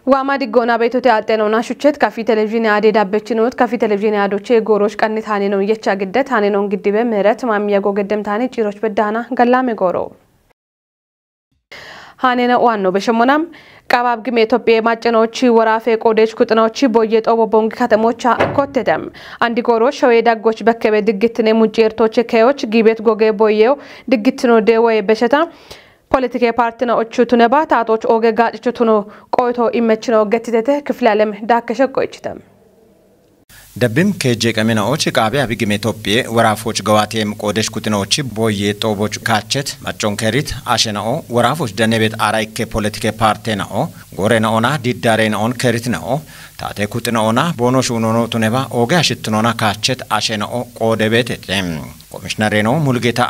وامادي غونا بيتو تياتنونا شوچت كافي تلفزيون عادي دابچنوت كافي تلفزيون عادوچه غوروش قني تانينو يچا گده تانينون گديبه مهرت مامياگو گدم تاني چيروچ بدانا گلامه غورو هانينا وانو بشمونام قباب گم ኢትዮጵያ ማጨኖች ወራፌ ቆዴች ኩጥኖች ቦየጦ ቦንግ ከተሞች ኮተደም አንዲ ጎሮ ሸዌ ዳጎች በከበ ድግትነ ሙጪርቶች ከዮች ጊቤት ጎገ ቦየው ድግትኖ ደወይ በሸታ ፖለቲካ ፓርቲናዎቹ ቱነባ ታጦች ኦገ ጋጭቹ ቱኖ ቆይቶ ኢመችኖ ገትተተ ክፍላለም ዳከሸ ቆይችተም ደብም ከጀቀመናዎች ቃቢ አብግም ኢትዮጵያ ወራፎች ገዋቴም ቆደሽ ኩጥኖች ቦየ ጦቦች ካቸት ማጮንከሪት አሸናኦ ወራፎች ደነቤት አራይከ ፖለቲካ ፓርቲናኦ ጎሬናኦና ዲዳሬናኦን ከሪትናኦ ታቴ ኩጥናኦና ቦኖሽ ኡኖኖ ቱነባ ኦገ አሽትኖና ካቸት አሸናኦ ቆደቤተም ኮሚሽነሬኖ ሙልጌታ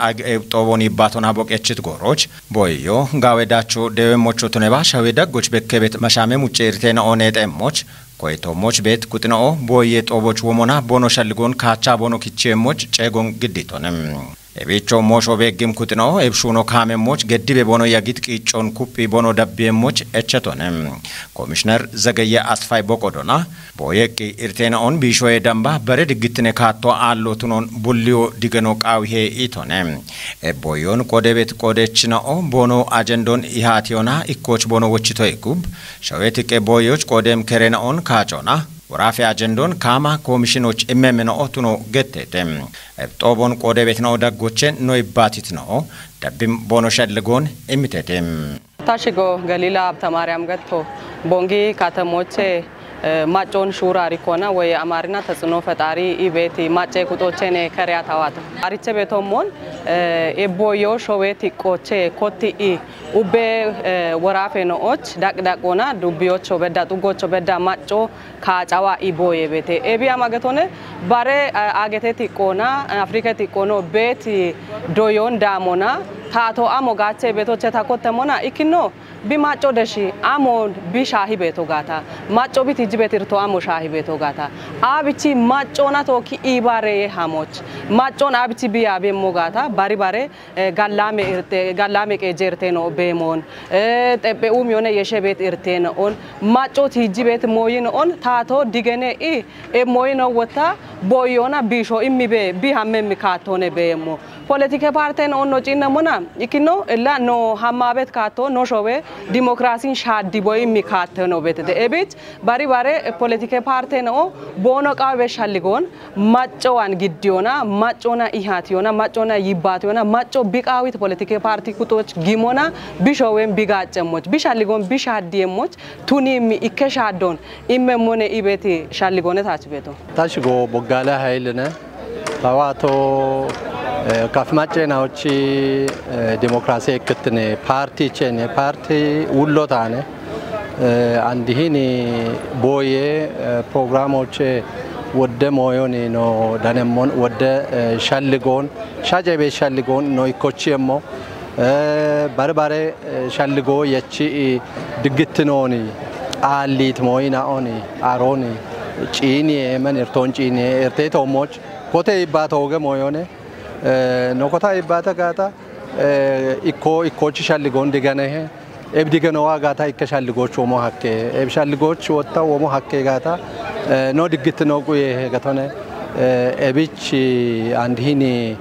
ጦቦን ይባቶና ቦቄችት ጎሮች ቦዮ ጋዌዳቾ ደወሞቹ ቱነባ ሻዌዳጎች በከቤት መሻሜ ሙጪርቴናኦ ነጠሞች ኮይቶሞች ቤት ኩጥናኦ ቦየ ጦቦች ወሞና ቦኖ ሸልጎን ካቻ ቦኖ ኪቼሞች ጨጎን ግዲቶንም ኤቢቾ ሞሾ በግም ኩጥናኦ ኤብሹኖ ካሜሞች ገዲበ ቦኖ ያጊት ቂጮን ኩፒ ቦኖ ደብየሞች እቸቶንም ኮሚሽነር ዘገየ አስፋይ ቦቆዶና ቦየቂ ኢርቴናኦን ቢሾዬ ደምባ በረድ ግትነ ካቶ አሎቱኖን ቡሊዮ ዲገኖ ቃውሄ ኢቶንም ኤቦዮን ቆደቤት ቆደችናኦ ቦኖ አጀንዶን ኢሃቲዮና ኢኮች ቦኖ ወችቶ ይጉብ ሸዌትቄ ቦዮች ቆደም ከሬናኦን ካጮና ወራፊ አጀንዶን ካማ ኮሚሽኖች እመመነ ኦቱኖ ገተተም ጦቦን ቆደቤት ነው ዳጎችን ነው ይባቲት ነው ደብም ቦኖ ሸልጎን እሚተተም ታሽጎ ገሊላ አብተማርያም ገጥቶ ቦንጊ ካተሞቼ ማጮን ሹራ ሪኮና ወይ አማርና ተጽኖ ፈጣሪ ኢቤቲ ማጨ ቁጦቼኔ ከሪያ ታዋት አሪቸ ቤቶሞን ኤቦዮ ሾዌቲ ቆቼ ኮቲኢ ኡቤ ወራፌ ነኦች ዳቅዳቆና ዱቢዮቾ በዳ ጡጎቾ በዳ ማጮ ካጫዋ ኢቦዬ ቤቴ ኤቢያ ማገቶነ ባሬ አገቴቲ ቆና አፍሪካቲ ቆኖ ቤት ዶዮን ዳሞና ታቶ አሞ ጋቼ ቤቶቼ ታኮተሞና ኢኪኖ ቢማጮ ደሺ አሞን ቢሻሂ ቤቶ ጋታ ማጮ ቢት ይጅቤት irto amo shahi beto gata abichi maccona toki ibare hamoch maccon abichi biya bemmo gata bari bare gallame qejerte no bemon tebe umyone yeshebet irtene on maccot hijibet moyin on tato digene e moyino wota boyona bisho immibe bi hammem katone bemmo politika parten on no cinnamona ikino ella no hammabet kato no showe demokrasin shaddi boy mi kateno betede ebit bari bare politika parten o bono qabe shalligon maccowan giddiyona maccona ihationa maccona yibationa macco biqawit politika parti kutoch gimona bishowem bigaccemoch bishalligon bishaddiyemoch tuni mi ikkeshadon immemone ibeti shalligone tachbeto tashgo bogala haylene tawato ካፍማጨናዎች ዲሞክራሲ እክትነ ፓርቲ ቸነ ፓርቲ ውሎታነ አንዲህኒ ቦዬ ፕሮግራሞች ወደ ሞዮኒ ነው ዳነሞን ወደ ሻልጎን ሻጀቤ ሻልጎን ነው ኢኮቺየሞ ባርባሬ ሻልጎ የቺ ድግትኖኒ አሊት ሞይናኦኒ አሮኒ ጪኒ መን እርቶን ጪኒ እርቴቶሞች ኮቴ ይባቶገ ሞዮኔ nokota ibata gata ikkochi shalligon digane ebdigano gata ikkashalligoch omo hakke ebshalligoch wotta omo hakke gata no digitno guye gatone ebichi andhini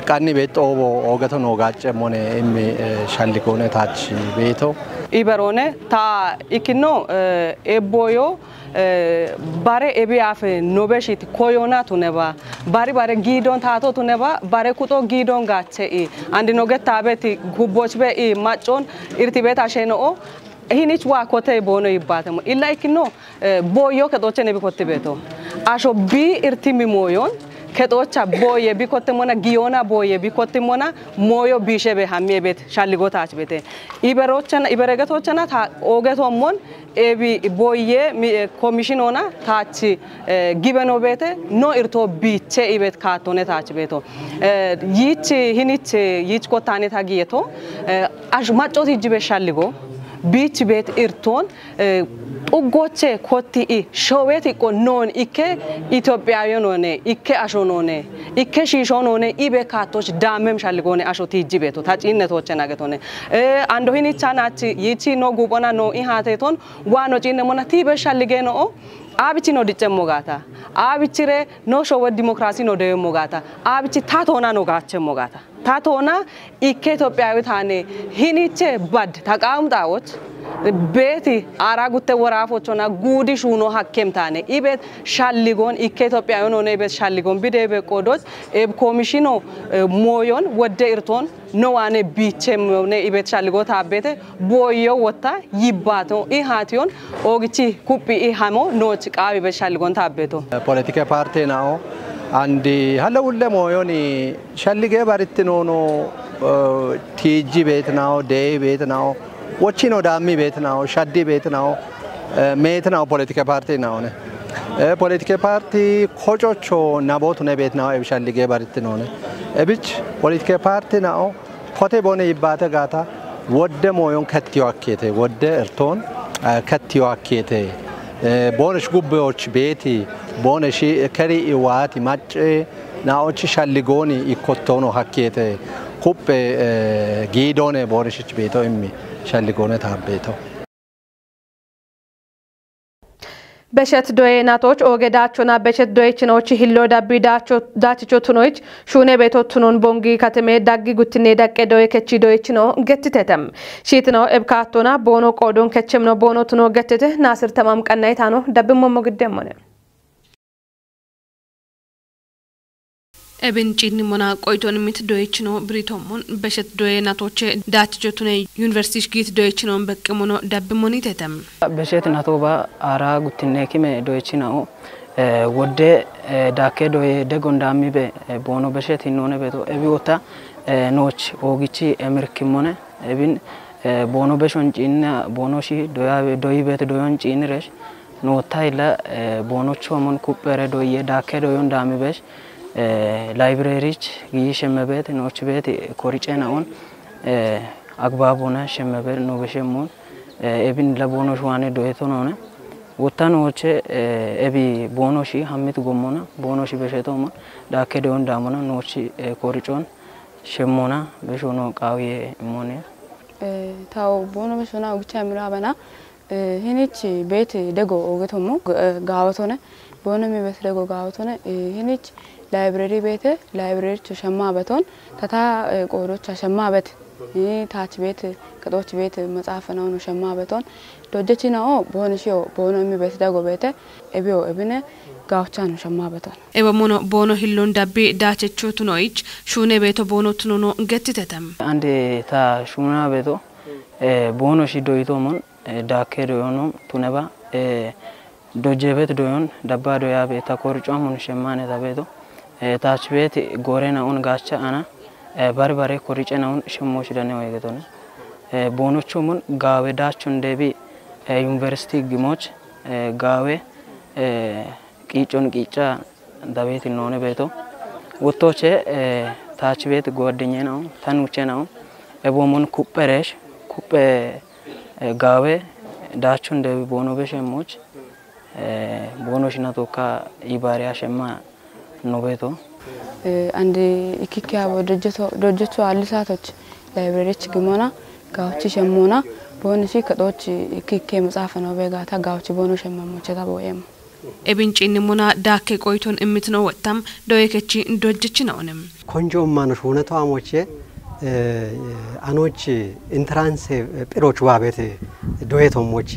qanni betobo ogatono gaccemone emmi shalligone tachi beto iberone ta ikino eboyo bare ebiafe nobeshit koyona tuneba bare gidon tato tuneba bare kuto gidon gache andi nogetabeti gubochbe macon irtibet asheno hinich wa kote bono ibatemo illa ikino boyo kedoche nebi kotibeto asho bi irtimi moyon kedocha boye bikotemona giona boye bikotemona moyo bishebe hamebet shalligota achbete iberegetochana ta ogetomon ebi boye commissionona tachi gibeno bete no irto biche ibet katone tachbeto yich kotane tagiyeto ash machoti jibe shalligo beach bet irton ugoche koti showeti ko non ikke Ethiopia yonone ikke ashonone ikke shishonone ibe katoch damem shalgone ashoti jibeto tacinetoche nagetone ando hini chanachi yichi no gubona no ihateton wano cinne mona tibe shalgeno abici no dicemogata abicire no show democracy no de mogata abici tatona no gache mogata tatona ikke Ethiopia tane hiniche bad taqamtawoch beti aragutte warafochona gudi shuno hakem tane ibet shalligon ikke Ethiopia yonone ibet shalligon bidebe qodos eb komishino moyon wode irton no ane bichem ne ibet shalligo tabete boyo wota yibato ihation ogichi kupi ihamo no chiqabi be shalligon tabeto politika party nao andi halawulle moyoni shallige barittinono tiji bet nao de bet nao wachino dami bet nao shaddi bet nao met nao politika party nao ne politika party khochocho nabotu ne bet nao e shallige barittinono ebich politika party nao khote bone ibata gata wodde moyon kattiyo akete wodde erton kattiyo akete bonus gubbeoch beti boneshi kari iwati macce naochi shalligoni ikottono hakkete kuppe gidone boneshi beto immi shalligone tabeto በሸት ዶዬ ናቶች ኦገዳቾና በሸት ዶዬችኖች ሂሎ ዳቢዳቾ ዳችቾቱኖች ሹኔ ቤቶቱኖን ቦንጊ ከተሜ ዳጊ ጉትኔ ዳቀ ዶዬ ከቺ ዶዬችኖ ገትተተም ሺትኖ እብካቶና ቦኖ ቆዶን ከቸምኖ ቦኖቱኖ ገትተ ናስር ተማም ቀናይታኖ ዳብሞ ሞግደሞነ Ebin cini mona koiton mit doychino britomon beshet doye natoche datjotune university git doychino bekkemono dabbimoni tetem beshet natoba ara gutine kime doychino wode dake doye degondami be bono beshet inone beto ebiota noch ogichi emerkimone ebin bono beshon cinna bonoshi doya doyibet doyon cinresh no tayla bono chomon kupere doye dake doyon dami besh library gi shemebet noch bet koricena on agbabona shemeber no beshemon ebin labono shwane doetonone wotanoche ebi bonoshi hamit gomona bonoshi beshetoma dakke don damona nochi koricon shemona beshono qawiye mone taw bono beshona ucha mirabana hinichi bet dego ogetomo gawatone bono mi bet dego gawatone hinich library bete library chama beton tata qodoch chama bet ni taach bet qadoch bet matsafana no chama beton dojechina o bonishio bono mi bet dago bete ebio ebine gawcha no chama beton eba mono bono hillon dabbi dachechotunoich shune beto bono tunono gettitetem ande ta shuna beto bono shi doitomon dakero yono tuneba dojebet doyon dabba doya beta korchomon shemane tabeto taach bet gorena on gacha ana barbare koricena on shemmosh dane oyegetone bonochomon gawe dachon debi university gimoch gawe qichon qicha dabet none beto wotoche taach bet godnyena tanuchena ebomon kuperesh kupe gawe dachon debi bono beshemmoch bonoshina toka ibaria shemma nobeto ande ikikia dojeto alisatoch library chigmona gawchi shemmona bonoshi kadoch ikike matsafana bega ta gawchi bono shemmamo cheta boyem ebin cini mona dakke qoiton imitno wettam doyekechi dojechinaonem konjo manush huneto amoche anoch entrance piroch wabete doyetomoch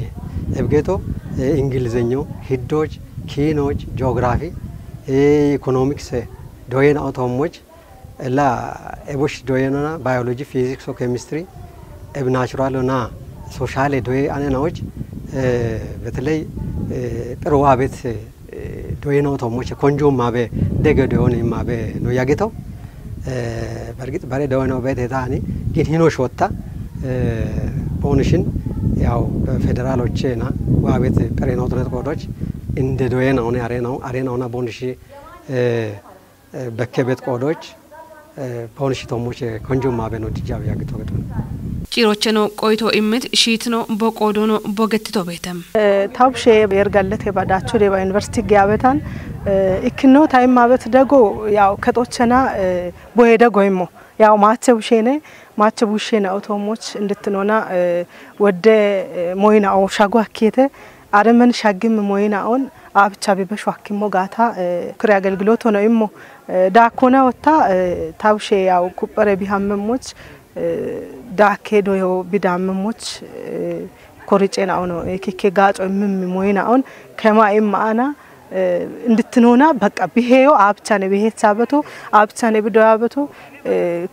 ebgeto ingilizenya hiddoch kinoch geography economics doyen automoch la ebosh doyenana biology physics or chemistry eb natural na social doye anenoch betlay perwabet doyen automoch konjo mabe dege doyen mabe no yageto bergit bare doyen obet etani gin hino shota bonushin ያው ፌደራሎችና ዋቤት ቀሬናው ትነት ቆዶች እንደ ዶየናው ነው አሬናውና ቦንሺ በከቤት ቆዶች ቦንሺ ተሞች ኮንጆማ በኖ ዲጃው ያግቶ ገቶ ጭሮቸኖ ቆይቶ ኢምት ሺትኖ ቦቆዶኖ ቦገትቶ ቤተም ታብሼ በርጋለት የባዳቸው ደባ ዩኒቨርሲቲ ጋበታን ኢክኖ ታይም ማበት ደጎ ያው ከጦቸና ቦሄ ደጎይሞ ያው ማቸብሼኔ ማቸቡሼና አውቶሞች እንድትኖና ወደ ሞይና አው ሻጓ አከተ አረመን ሻግም ሞይና አውን አብቻ ቢበሽ ዋኪሞ ጋታ ክሪ አገልግሎት ሆነ ኢሞ ዳኮና ወታ ታብሼ ያው ኩበረ ቢሃመሞች ዳኬዶ ዮ ቢዳመሞች ኮሪጬና አው ነው እኪኬ ጋጾ ምም ሞይና አውን ከማይም ማአና እንድትኖና በቃ ቢሄዮ አብቻነ ቢሄት ሳበቶ አብቻነ ቢዶያበቶ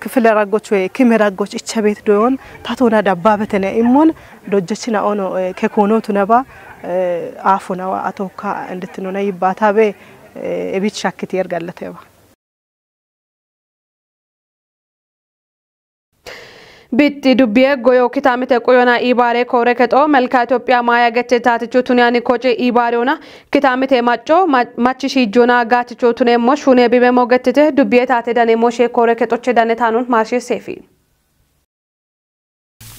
ክፍለ ራጎች ወይ ክመራጎች እቸቤት ዶዮን ታቶና ዳባበተነ ኢሞን ዶጀችና ኦኖ ከኮኖቱ ነባ አፉና አቶካ እንድትኖና ይባታበ እቢት ሻክት ይርጋለተባ ቢት ዱቢየ ጎዮ ኪታምተ ቆዮና ኢባሬ ኮረከጦ መልካ ኢትዮጵያ ማያ ገተታትቹ ቱኒያኒ ኮጬ ኢባሬውና ኪታምተ ማጮ ማችሺ ጆና ጋትቹ ቱኔሞ ሹኔ ቢበሞ ገተተ ዱቢየ ታተዳኔ ሞሼ ኮረከጦች ዳነታኑን ማርሽ ሴፊ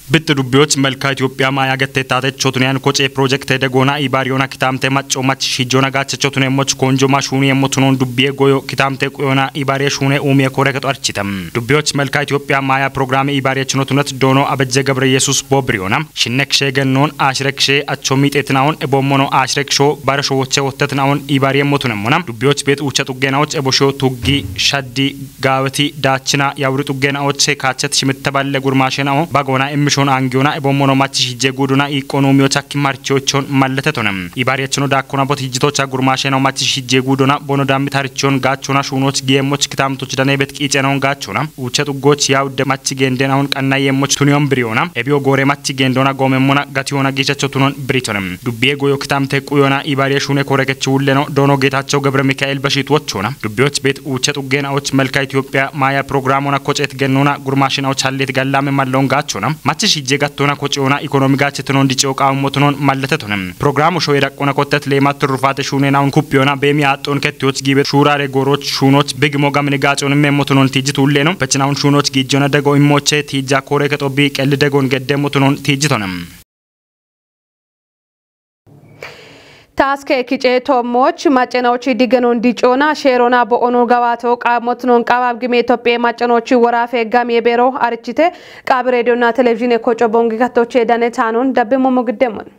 ብት ዱቢዎች መልካ ኢትዮጵያ ማያ ገተታተቹ ቱኒያን ኮጬ ፕሮጀክት ደጎና ኢባሬውና ኪታምተ ማጮ ማችሺ ጆና ጋትቹ ቱኔሞች ኮንጆ ማሹኒ የሞቱኖን ዱቢየ ጎዮ ኪታምተ ቆዮና ኢባሬ ሹኔ ኡሚየ ኮረከጦ አርቺተም ዱቢዎች መልካ ኢትዮጵያ ማያ ፕሮግራም ኢባሬ ችኖቱነት ዶኖ አበጀ ገብረ ኢየሱስ ቦብሪዮና ሽነክሼ ገኖን አሽረክሼ አቾሚጤትናውን እቦሞኖ አሽረክሾ ባረሾዎቸ ወተትናውን ኢባሬ የሞቱነሞና ዱቢዎች ቤት ውቸ ጡገናዎች እቦሾ ቱጊ ሻዲ ጋወቲ ዳችና ያውሪ ጡገናዎች ካቸት ሽምተባለ ጉርማሽናው ባጎና ሾን አንጊዮና ቦሞኖ ማቺ ጀጉዱና ኢኮኖሚዎች አኪማርቾቹን ማለተቶነም ኢባሪያችኖ ዳኮና ቦት ሂጅቶች አጉርማሽናው ማቺ ጀጉዱና ቦኖ ዳሚታርቾን ጋቾና ሹኖች ጌሞች ክታምቶች ዳኔበት ቂጨናውን ጋቾና ውቸት ጎች ያው ደማቺ ጌንደናውን ቀና የሞች ቱኒዮን ብሪዮና ኤቢዮ ጎሬ ማቺ ጌንዶና ጎመሞና ጋቲዮና ጌቻቸው ቱኖን ብሪቶነም ዱቢዬ ጎዮ ክታምተ ቁዮና ኢባሪያ ሹኔ ኮረከች ውለኖ ዶኖ ጌታቸው ገብረ ሚካኤል በሽቶቹና ዱቢዎች ቤት ውቸት ጌናዎች መልካ ኢትዮጵያ ማያ ፕሮግራሙና ኮጨት ገኖና ጉርማሽናው ቻሌት ጋላም ማለውን ጋቾና ማችሽ ጀጋቶና ኮጪዮና ኢኮኖሚ ጋችተኖ እንዲጨው ቃውሞቱኖን ማለተቶንም ፕሮግራሙ ሾይ ዳቆና ኮተት ለማት ትሩፋተ ሹኔናውን ኩፒዮና በሚያጦን ከቲዎች ጊቤ ሹራሬ ጎሮች ሹኖች ቢግ ሞጋም ንጋጮን መሞቱኖን ቲጅት ሁሌ ነው በጭናውን ሹኖች ጊጆና ደጎ ኢሞቼ ቲጃ ኮሬ ከጦቢ ቀል ደጎን ገደሞቱኖን ቲጅቶንም ታስከ ኪጬ ቶሞች ማጨናዎች ዲገኖን ዲጮና ሼሮና በኦኖ ጋዋቶ ቃሞትኖን ቃባብ ግሜ ኢትዮጵያ ማጨናዎች ወራፌ ጋም የቤሮ አርቺቴ ቃብ ሬዲዮና ቴሌቪዥን ኮጮ ቦንጊ ካቶቼ ዳነታኑን ደብሞ ሞግደሞን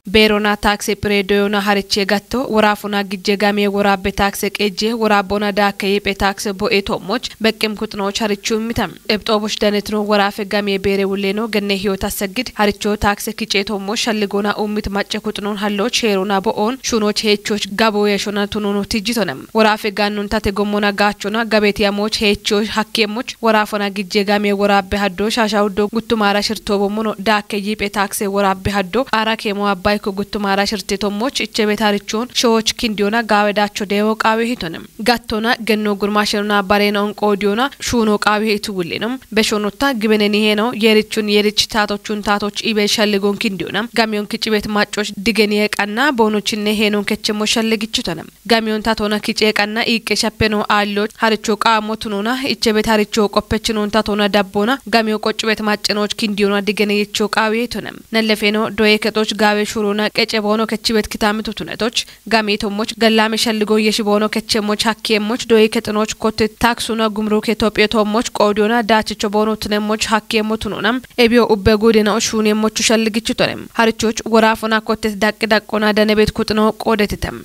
ቤሮና ታክሲ ፕሬዶዮና ሀርቼ ጋቶ ወራፉና ግጄ ጋሜ ወራቤ ታክሲ ቀጄ ወራቦና ዳከይ ፔታክስ ቦኤቶሞች በቅም ኩጥኖች ሀርቹ ሚታም እብጦቦች ዳነትኖ ወራፌ ጋሜ ቤሬ ውሌኖ ገነ ህይወት አሰግድ ሀርቾ ታክሲ ኪጬቶሞች ሸልጎና ኡሚት ማጨ ኩጥኖን ሀሎች ሼሮና ቦኦን ሹኖች ሄቾች ጋቦ የሾና ቱኖኖ ትጅቶነም ወራፌ ጋኑን ታተ ጎሞና ጋቾና ጋቤት ያሞች ሄቾች ሀኬሞች ወራፎና ግጄ ጋሜ ወራቤ ሀዶ ሻሻውዶ ጉቱማራ ሽርቶ ቦሞኖ ዳከይ ፔታክስ ወራቤ ሀዶ አራኬሞ አባይ ጉቱማራ ሽርቴቶሞች እቸቤታሪቾን ሾዎች ኪንዲዮና ጋወዳቸው ደዮ ቃዊ ሂቶንም ጋቶና ገኖ ጉርማሽና ባሬናውን ቆዲዮና ሹኖ ቃዊ ሂቱ ውሌንም በሾኖታ ግበነኒ ሄነው የሪቹን የሪች ታቶቹን ታቶች ኢቤሸልጎን ኪንዲዮና ጋሚዮን ኪጭቤት ማጮች ዲገኒ የቃና ቦኖችነ ሄኖን ከቸሞ ሸልግችቶንም ጋሚዮን ታቶና ኪጭ የቃና ኢቄሸፔኖ አሎች ሀርቾ ቃሞቱኖና እቸቤታሪቾ ቆፐችኖን ታቶና ዳቦና ጋሚዮ ቆጭቤት ማጭኖች ኪንዲዮና ዲገኒ የቾ ቃዊ ሂቶንም ነለፌኖ ዶዬ ከጦች ጋዌ ሹሮና ቀጨ ቦኖ ከችበት ክታምቱ ቱነቶች ጋሜቶሞች ገላሜ ሸልጎ የሽቦኖ ከቸሞች ሀኬሞች ዶይ ከጥኖች ኮት ታክሱና ጉምሩክ ኢትዮጵያ ቶሞች ቆዲዮና ዳችቾ ቦኖ ትነሞች ሀኬሞቱኖናም ኤቢዮ ኡበጎዴናው ሹኔሞቹ ሸልግችቶንም ሀርቾች ወራፉና ኮት ዳቅ ዳቆና ደነቤት ኩጥኖ ቆደትተም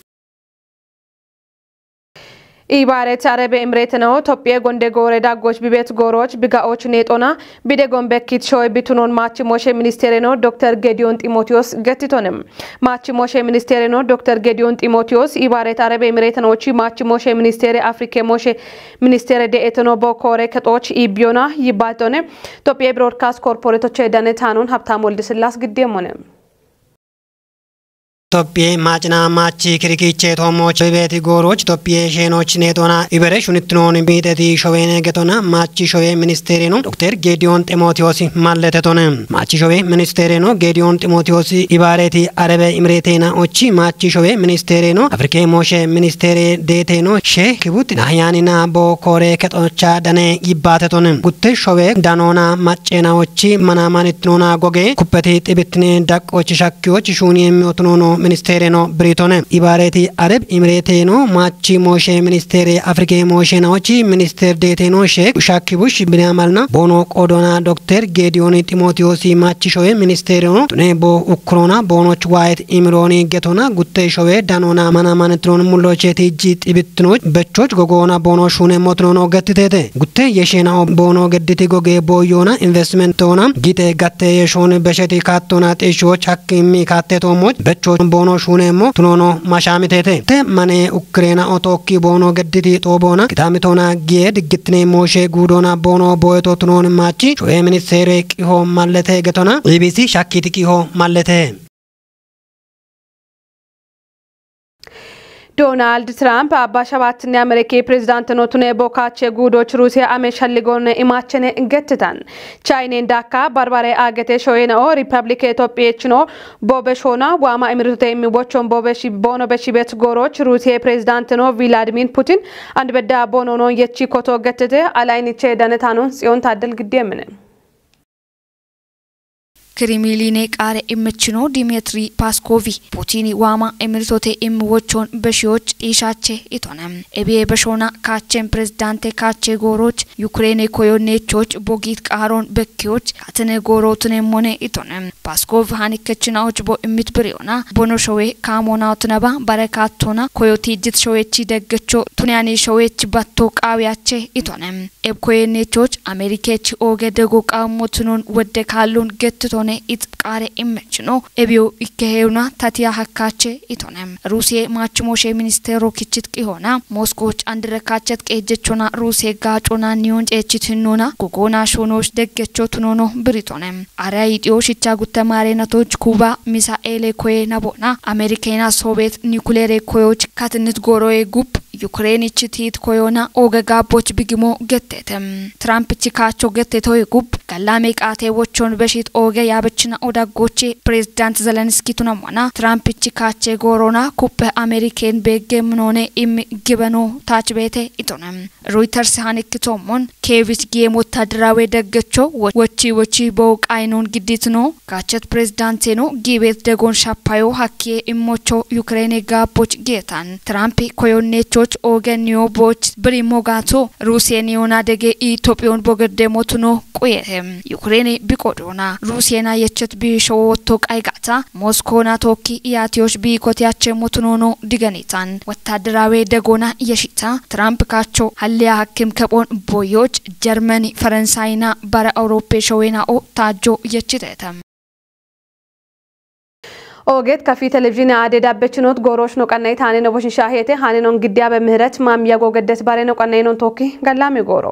ኢባሬት አረብ ኤምሬት ነው ኢትዮጵያ ጎንዴ ጎሬ ዳጎች ቢቤት ጎሮች ቢጋዎች ኔጦና ቢደጎን በኪት ሾይ ቢቱኖን ማቺ ሞሼ ሚኒስቴር ነው ዶክተር ጌዲዮን ጢሞቴዎስ ገቲቶንም ማቺ ሞሼ ሚኒስቴር ነው ዶክተር ጌዲዮን ጢሞቴዎስ ኢባሬት አረብ ኤምሬት ነው ማቺ ሞሼ ሚኒስቴር አፍሪካ ሞሼ ሚኒስቴር ደኤትኖ ቦኮሬ ከጦች ኢቢዮና ይባቶነ ኢትዮጵያ ብሮድካስት ኮርፖሬቶች ዳነታኑን ሀብታም ወልድ ስላስ ግዴሞነ Toppie Machna Machi Krikiche Tomoch Beti Goroch Toppie Shenoch Netona Ibereshunitnon Bideti Shovene Getona Machi Shove Ministerino Dr. Gedeon Timotiosi Malletetonem Machi Shove Ministerino Gedeon Timotiosi Ibareti Arabe Imretena Ochi Machi Shove Ministerino Afrike Moshe Ministere Deteno She Kibut Nayanina Bo Kore Ketocha Dane Ibatetonem Gutte Shove Danona Machena Ochi Manamanitnona Goge Kupeti Tibitne Dak Ochishakyo Chishuni Miotono Ministerino Britone Ibareti Arab Imreteno Machi Moshe Ministere Afrike Moshe Naochi Minister Deteno She Shakibush Binamalna Bono Odona Dr. Gedeon Timotiosi Machi Shove Ministerino Tunebo Ukrona Bono White Imroni Getona Gutte Shove Danona Manamanitron Mulocheti Jit Ibitno Bechoch Gogona Bono Shune Motrono Gatite Gutte Yeshena Bono Gediti Goge Boyona Investmentona Gite Gatte Yeshon Besheti Katona Tesho Chakimi Katetomo Becho Bono Shunemo Tunono Mashamitete Te Mane Ukraina Otoki Bono Gediti Tobona Kitamitona Gied Gitne Moshe Gudona Bono Boeto Tunon Machi Shoe Ministere Kiho Malete Getona BBC Shakiti Kiho Malete ዶናልድ ትራምፕ አባሻባትና አሜሪካ ፕሬዝዳንት ኖቱኔ ቦካቼ ጉዶች ሩሲያ አሜሻሊጎን ኢማቸነ እንገትታን ቻይና እንዳካ ባርባሬ አገቴ ሾይናኦ ሪፐብሊክ ኢትዮጵያችኖ ቦበሾና ዋማ እምርቱቴ የሚቦቾን ቦበሺ ቦኖ በሺቤት ጎሮች ሩሲያ ፕሬዝዳንት ኖ ቪላዲሚር ፑቲን አንድ በዳ ቦኖ ኖ የቺ ኮቶ ገትተ አላይኒቼ ዳነታኖን ጽዮን ታደል ግዴምን ክሪሚሊኔ ቃረ ኢምችኖ ዲሜትሪ ፓስኮቪ ፑቲኒ ዋማ ኤምርቶቴ ኢምዎቾን በሺዎች ኢሻቼ ኢቶነም ኤቤ በሾና ካቼን ፕሬዝዳንቴ ካቼ ጎሮች ዩክሬን ኮዮኔቾች ቦጊት ቃሮን በኪዎች ካተነ ጎሮቱን ሞኔ ኢቶነም ፓስኮቭ ሃኒከችናዎች ቦ ኢሚትብሪዮና ቦኖሾዌ ካሞናውት ነባ በረካቶና ኮዮቲ ጅት ሾዌቺ ደገቾ ቱኒያኔ ሾዌች ባቶ ቃዊያቼ ኢቶነም ኤብ ኮዮኔቾች አሜሪካች ኦገደጎ ቃሞቱን ወደ ካሉን ገትቶ Itqare immechino ebio ikkeheuna tatia hakkache itonem Rusie machmoshe ministero kichit qihona Moskoch andrekachet qejechona Rusie gachona nion echithinona gogona shonosh deggechotunono britonem arayitio shicha guttamare natoch Kuba Misaele koe nabona Amerikena Soviet nuclear koyoch katnit goroe gup Ukraine chitit koyona ogegaboch bigimo gettetem Trump chikacho gettetoy gup galame qate wochon beshit oge ያበችና ኦዳጎቼ ፕሬዝዳንት ዘለንስኪ ቱናማና ትራምፕ ቺካቼ ጎሮና ኩፕ አሜሪካን በገምኖኔ ኢም ግበኖ ታች ቤቴ ኢቶናም ሮይተርስ ሃንክቶሞን ኬቪስ ጌም ወታደራዊ ደገቾ ወቺ በውቃይኖን ግዲትኖ ካቸት ፕሬዝዳንት ነው ጊቤት ደጎን ሻፓዮ ሀኪ ኢሞቾ ዩክሬን ጋቦች ጌታን ትራምፕ ኮዮኔቾች ኦገኒዮ ቦች ብሪሞጋቶ ሩሲያኒዮና ደገ ኢትዮጵያን ቦገደሞቱኖ ቆየም ዩክሬን ቢቆዶና ሩሲያና የቸት ቢሾወቶ ቃይጋታ ሞስኮና ቶኪ ያቲዮሽ ቢኮቲያቸ ሞቱኖኖ ዲገኒታን ወታደራዊ ደጎና የሽታ ትራምፕ ካቾ ሀሊያ ሐኪም ከቦን ቦዮች ጀርመኒ ፈረንሳይና ባራ አውሮፓ ሾዌናኦ ታጆ የችተተም ኦጌት ከፊ ቴሌቪዥን አደዳበችኖት ጎሮሽ ነው ቀናይ ታኔ ነው ቦሽሻ ሄቴ ሃኔ ነው ግዲያ በምህረት ማም ያጎገደስ ባሬ ነው ቀናይ ነው ቶኪ ገላሚ ጎሮ